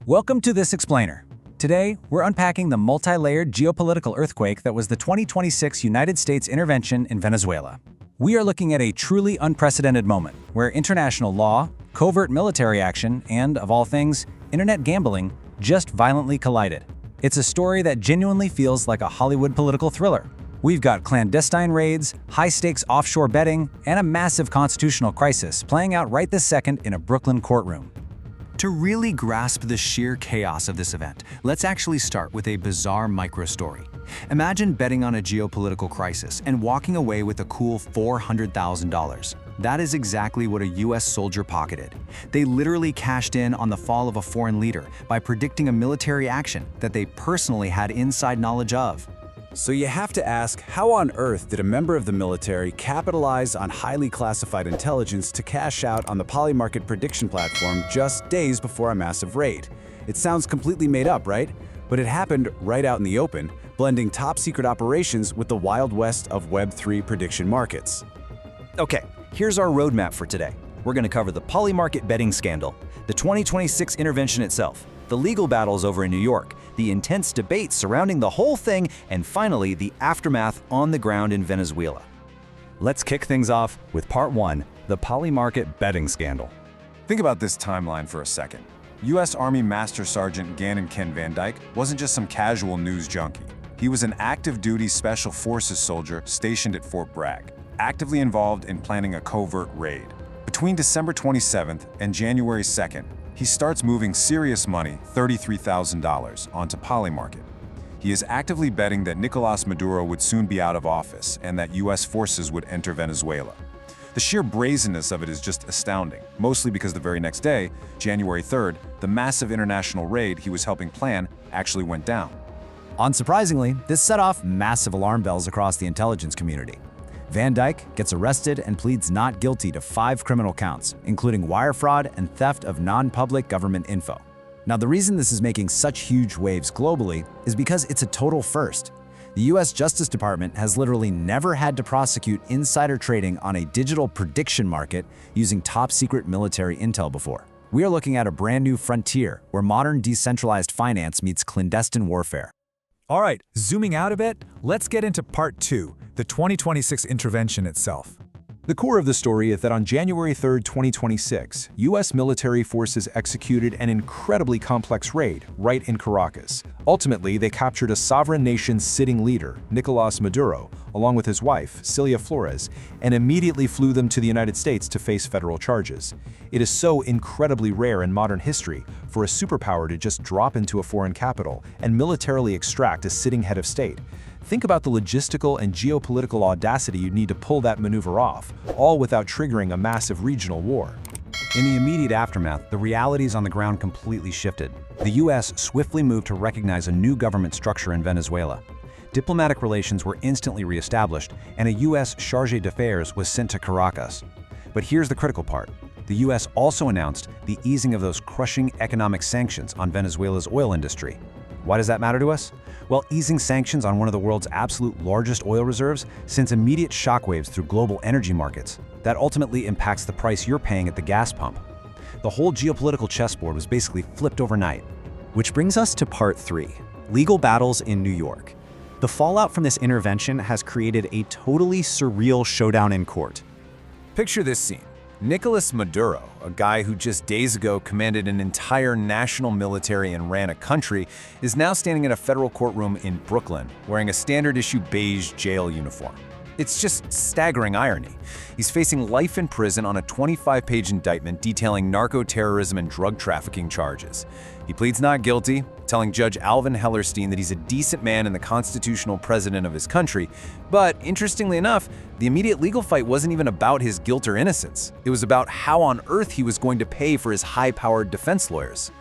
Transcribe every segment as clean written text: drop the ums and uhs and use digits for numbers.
Welcome to This Explainer. Today, we're unpacking the multi-layered geopolitical earthquake that was the 2026 United States intervention in Venezuela. We are looking at a truly unprecedented moment where international law, covert military action, and, of all things, internet gambling just violently collided. It's a story that genuinely feels like a Hollywood political thriller. We've got clandestine raids, high-stakes offshore betting, and a massive constitutional crisis playing out right this second in a Brooklyn courtroom. To really grasp the sheer chaos of this event, let's actually start with a bizarre micro-story. Imagine betting on a geopolitical crisis and walking away with a cool $400,000. That is exactly what a US soldier pocketed. They literally cashed in on the fall of a foreign leader by predicting a military action that they personally had inside knowledge of. So you have to ask, how on earth did a member of the military capitalize on highly classified intelligence to cash out on the polymarket prediction platform just days before a massive raid? It sounds completely made up, right? But it happened right out in the open, blending top-secret operations with the Wild West of Web3 prediction markets. Okay, here's our roadmap for today. We're going to cover the polymarket betting scandal, the 2026 intervention itself, the legal battles over in New York, the intense debates surrounding the whole thing, and finally, the aftermath on the ground in Venezuela. Let's kick things off with Part 1, the polymarket betting scandal. Think about this timeline for a second. U.S. Army Master Sergeant Gannon Ken Van Dyke wasn't just some casual news junkie. He was an active-duty Special Forces soldier stationed at Fort Bragg, actively involved in planning a covert raid. Between December 27th and January 2nd, he starts moving serious money, $33,000, onto Polymarket. He is actively betting that Nicolás Maduro would soon be out of office and that U.S. forces would enter Venezuela. The sheer brazenness of it is just astounding, mostly because the very next day, January 3rd, the massive international raid he was helping plan actually went down. Unsurprisingly, this set off massive alarm bells across the intelligence community. Van Dyke gets arrested and pleads not guilty to 5 criminal counts, including wire fraud and theft of non-public government info. Now, the reason this is making such huge waves globally is because it's a total first. The US Justice Department has literally never had to prosecute insider trading on a digital prediction market using top-secret military intel before. We are looking at a brand new frontier where modern decentralized finance meets clandestine warfare. All right, zooming out a bit, let's get into Part 2, the 2026 intervention itself. The core of the story is that on January 3, 2026, U.S. military forces executed an incredibly complex raid right in Caracas. Ultimately, they captured a sovereign nation's sitting leader, Nicolás Maduro, along with his wife, Celia Flores, and immediately flew them to the United States to face federal charges. It is so incredibly rare in modern history for a superpower to just drop into a foreign capital and militarily extract a sitting head of state. Think about the logistical and geopolitical audacity you'd need to pull that maneuver off, all without triggering a massive regional war. In the immediate aftermath, the realities on the ground completely shifted. The US swiftly moved to recognize a new government structure in Venezuela. Diplomatic relations were instantly reestablished, and a US chargé d'affaires was sent to Caracas. But here's the critical part. The US also announced the easing of those crushing economic sanctions on Venezuela's oil industry. Why does that matter to us? Well, easing sanctions on one of the world's absolute largest oil reserves sends immediate shockwaves through global energy markets. That ultimately impacts the price you're paying at the gas pump. The whole geopolitical chessboard was basically flipped overnight. Which brings us to Part 3, legal battles in New York. The fallout from this intervention has created a totally surreal showdown in court. Picture this scene. Nicolás Maduro, a guy who just days ago commanded an entire national military and ran a country, is now standing in a federal courtroom in Brooklyn, wearing a standard-issue beige jail uniform. It's just staggering irony. He's facing life in prison on a 25-page indictment detailing narco-terrorism and drug trafficking charges. He pleads not guilty, telling Judge Alvin Hellerstein that he's a decent man and the constitutional president of his country. But interestingly enough, the immediate legal fight wasn't even about his guilt or innocence. It was about how on earth he was going to pay for his high-powered defense lawyers.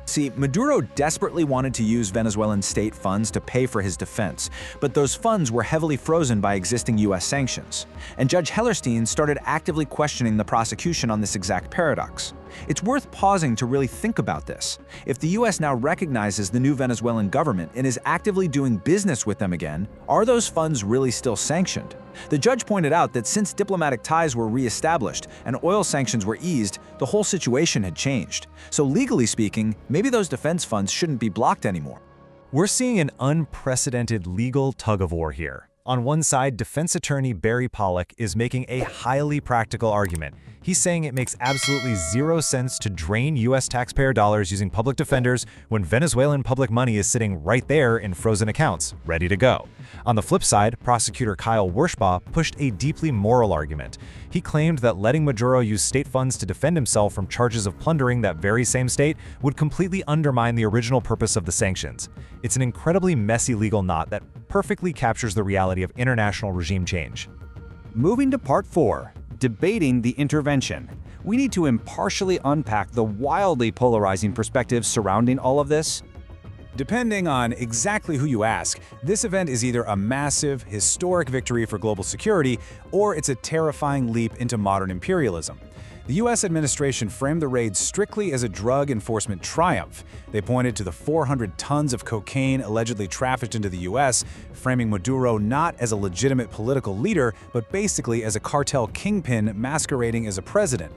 See, Maduro desperately wanted to use Venezuelan state funds to pay for his defense, but those funds were heavily frozen by existing U.S. sanctions. And Judge Hellerstein started actively questioning the prosecution on this exact paradox. It's worth pausing to really think about this. If the US now recognizes the new Venezuelan government and is actively doing business with them again, are those funds really still sanctioned? The judge pointed out that since diplomatic ties were re-established and oil sanctions were eased, the whole situation had changed. So legally speaking, maybe those defense funds shouldn't be blocked anymore. We're seeing an unprecedented legal tug-of-war here. On one side, defense attorney Barry Pollock is making a highly practical argument. He's saying it makes absolutely zero sense to drain U.S. taxpayer dollars using public defenders when Venezuelan public money is sitting right there in frozen accounts, ready to go. On the flip side, prosecutor Kyle Warship pushed a deeply moral argument. He claimed that letting Maduro use state funds to defend himself from charges of plundering that very same state would completely undermine the original purpose of the sanctions. It's an incredibly messy legal knot that perfectly captures the reality of international regime change. Moving to part 4, debating the intervention. We need to impartially unpack the wildly polarizing perspectives surrounding all of this. Depending on exactly who you ask, this event is either a massive, historic victory for global security, or it's a terrifying leap into modern imperialism. The U.S. administration framed the raid strictly as a drug enforcement triumph. They pointed to the 400 tons of cocaine allegedly trafficked into the U.S., framing Maduro not as a legitimate political leader, but basically as a cartel kingpin masquerading as a president.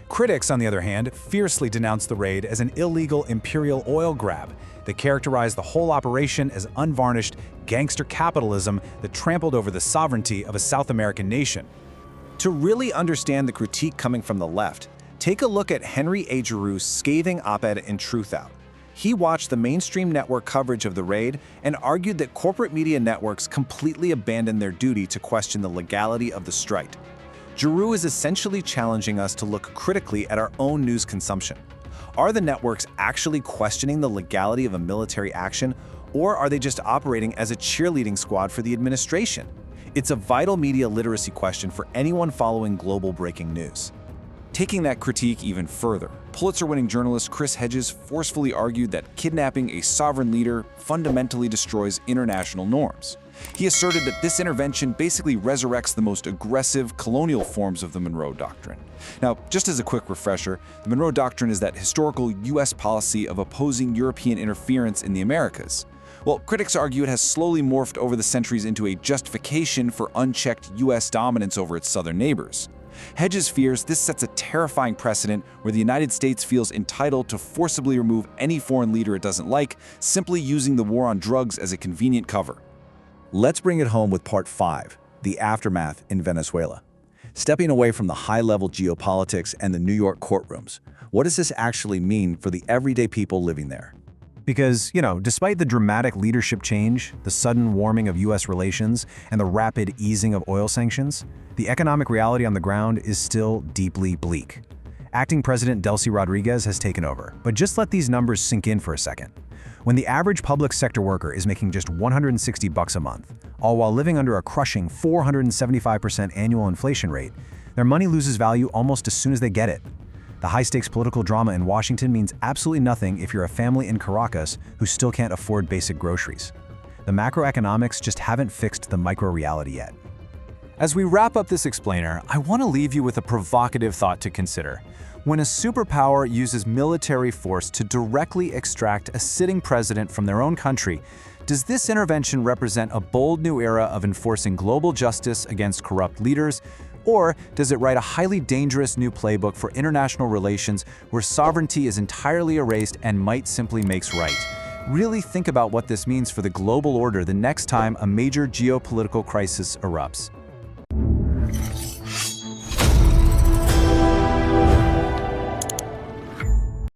Critics, on the other hand, fiercely denounced the raid as an illegal imperial oil grab. They characterized the whole operation as unvarnished gangster capitalism that trampled over the sovereignty of a South American nation. To really understand the critique coming from the left, take a look at Henry A. Giroux's scathing op-ed in Truthout. He watched the mainstream network coverage of the raid and argued that corporate media networks completely abandoned their duty to question the legality of the strike. Giroux is essentially challenging us to look critically at our own news consumption. Are the networks actually questioning the legality of a military action, or are they just operating as a cheerleading squad for the administration? It's a vital media literacy question for anyone following global breaking news. Taking that critique even further, Pulitzer-winning journalist Chris Hedges forcefully argued that kidnapping a sovereign leader fundamentally destroys international norms. He asserted that this intervention basically resurrects the most aggressive colonial forms of the Monroe Doctrine. Now, just as a quick refresher, the Monroe Doctrine is that historical U.S. policy of opposing European interference in the Americas. Well, critics argue it has slowly morphed over the centuries into a justification for unchecked U.S. dominance over its southern neighbors. Hedges fears this sets a terrifying precedent where the United States feels entitled to forcibly remove any foreign leader it doesn't like, simply using the war on drugs as a convenient cover. Let's bring it home with part 5, the aftermath in Venezuela. Stepping away from the high-level geopolitics and the New York courtrooms, what does this actually mean for the everyday people living there? Because, despite the dramatic leadership change, the sudden warming of U.S. relations, and the rapid easing of oil sanctions, the economic reality on the ground is still deeply bleak. Acting President Delcy Rodriguez has taken over, but just let these numbers sink in for a second. When the average public sector worker is making just $160 a month, all while living under a crushing 475% annual inflation rate, their money loses value almost as soon as they get it. The high-stakes political drama in Washington means absolutely nothing if you're a family in Caracas who still can't afford basic groceries. The macroeconomics just haven't fixed the micro-reality yet. As we wrap up this explainer, I want to leave you with a provocative thought to consider. When a superpower uses military force to directly extract a sitting president from their own country, does this intervention represent a bold new era of enforcing global justice against corrupt leaders? Or does it write a highly dangerous new playbook for international relations where sovereignty is entirely erased and might simply makes right? Really think about what this means for the global order the next time a major geopolitical crisis erupts.